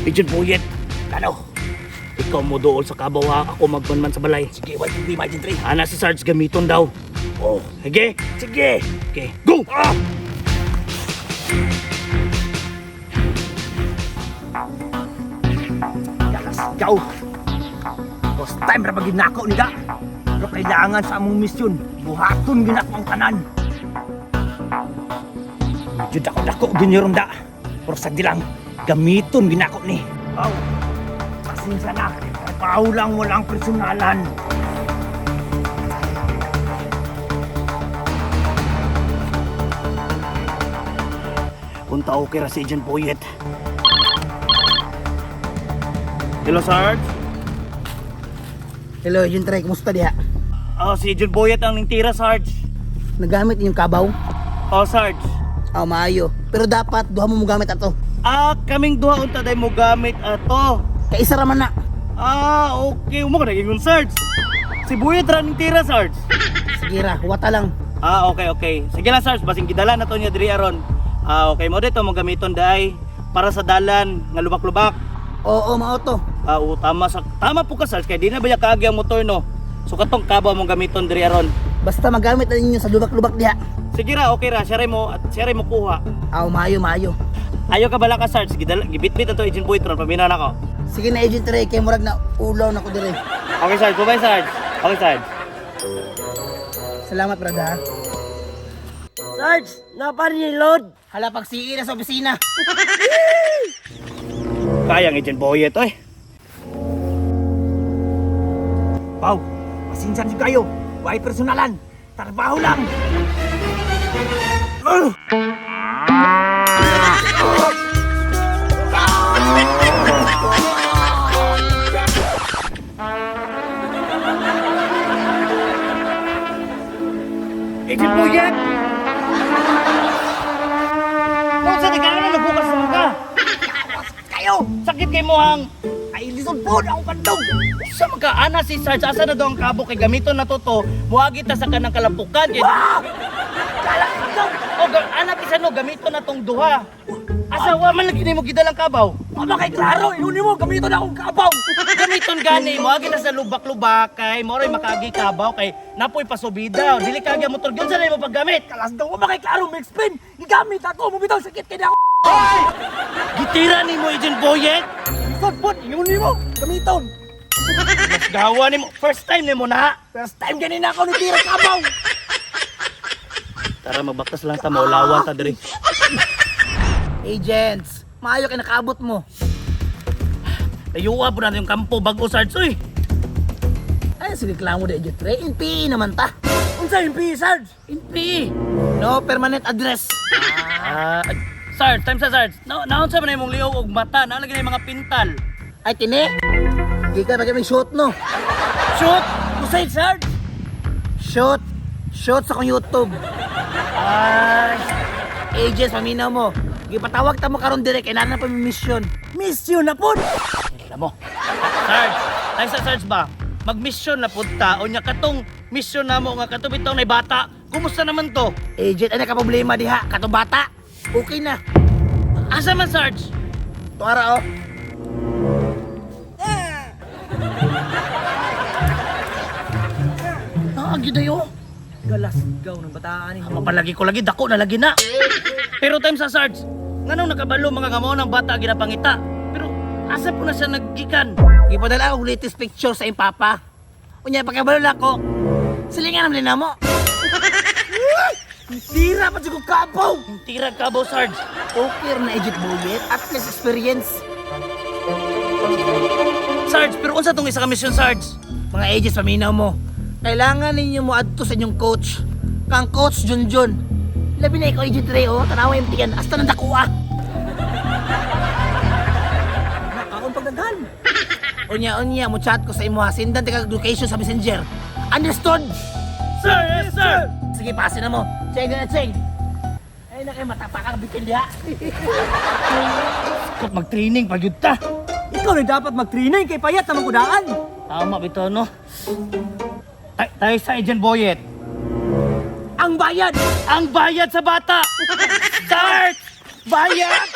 Agent Boyet, ano? Ikaw mo doon sa kabaw ha, ako magmanman sa balay. Sige, wait, hindi, Agent Ray. Ana si Sarge gamiton daw. Oh, sige. Sige. Okay, go! Yakas, ikaw. First time ra maginako nila. Pero kailangan sa among misyon, buhaton ginako ang tanan. Medyo dako-dako ginirong da. Pero sa dilang, gamiton ginako ni. Aw, pasensya na. Trabaho lang, walang personalan. Punta okay ra si Agent Boyet. Hello, Sarge? Hello, Agent Ray, kumusta diha? Si Agent Boyet ang nintira, Sarge. Nagamit inyong kabaw? Sarge. Maayo. Pero dapat duha mo gamit ato. Kaming duha unta day mo gamit ato. Kay isa ra man na. Okay. Umo ka naging Sarge. Si Boyet ra nintira, Sarge. Sige ra, wata lang. Okay. Sige lang, Sarge. Basing gidala na to niya diri aron. Okay mo dito mo gamiton day para sa dalan nga lubak-lubak. Oo, mao to. Tama po ka, Sarge, kay di na ba kaagi ang motor, no? So katong kabaw mong gamiton diri aron. Basta magamit na ninyo sa lubak-lubak diha. Sige ra, okay ra, siya rin mo kuha. Maayo. Ayaw ka bala ka, Sarge, gibit-bit ato Agent Boyet ron paminaw nako. Sige na, Agent Ray, kay murag na ulaw na ko dire. Okay, Sarge, bye Sarge. Okay, Sarge. Salamat, brada. Sarge, napa-reload. Hala, pagsiin na sa opisina. Kayang Agent Boyet, oy. Pau, pasensya niyo kayo. Why personalan? Trabaho lang. Agent Boyet! Kung sa tingnan na nagbukas naman ka. Kayo! Sakit kay mo hang. Ay, lisod po na akong kandong. Sa magkaana si Sarge, asa na daw ang kabo kay gamiton na to muagit na sa kanang kalampukan. Kay... Wow! Kala ko ikaw! anak isa no, gamiton na tong duha. Asawa man lagi mo gidalang kabaw. Wala kay klaro, inunin mo, gamiton na akong kabaw. Gamiton gani mo, agi na sa lubak-lubak kay moray makaagi kabaw kay napoy pasubida. Dili ka agi motor gyud sa mo paggamit. Kalas daw, wala kay klaro, may explain. Igamit ako, mabitaw sakit kay na ako. Gitira ni mo Agent Boyet. Lisod po, inunin mo, gamiton. Mas gawa ni mo, first time ni mo na. First time ganina ako nitira kabaw. Tara magbaktas lang ta, maulawan ta diri. Agents, maayo kay nakaabot mo. Layuwa po natin yung kampo bago Sarge oy. Ay, sige reklamo di Agent Ray. NPE naman ta. Unsa yung P, Sarge? Hindi. No permanent address. Sarge, time sa Sarge. Naon sa man imong liog og mata, nalagi na yung mga pintal. Ay, tini. Di ka bagay may shoot, no? Shoot! Kusay Sarge! Shoot. Shoot sa kong YouTube. Ay, agents, paminaw mo. Gipatawag ta mo karon direct, kailangan pa may mission. Mission na po. Alam mo. Sarge, time sa Sarge ba? Mag-mission na punta o nya katong mission namo nga katong bitong nay bata. Kumusta naman to? Agent, ano ka problema diha? Kato bata. Okay na. Asa man Sarge? Tuara, oh. Agi dayo. Galasgaw ng bataan ninyo. Mapalagi ko lagi, dako na lagi na. Pero time sa Sarge, nganong nakabalo mga ngamo ng bata ginapangita. Pero asa po na siya naggikan? Ipadala akong latest picture sa iyong papa. Unya, pagkabalo na ako. Silingan naman na mo. Tira pa siguro kabaw. Yung tira kabaw Sarge. Okay na Agent Boyet. At least experience. Sarge, pero unsa tong isa ka mission Sarge? Mga agents, paminaw mo. Kailangan ninyo mo adto sa inyong coach. Kang coach Junjun. Labi na ikaw, Agent Ray, oh. Tanawa yung tiyan. Hasta nang dakuha. Akong pagdaghan. Unya, mo chat ko sa imo ha. Sindan tika location sa messenger. Understood? Sir, yes sir! Sige, pasin na mo. Cheng na cheng. Ay na kayo, matapakang bitin diha. Kung mag-training pag yun ta. Ikaw na dapat mag-training kay payat na magkudaan. Tama bito no? Tayo sa Agent Boyet. Ang bayad! Ang bayad sa bata! Sarge! Bayad!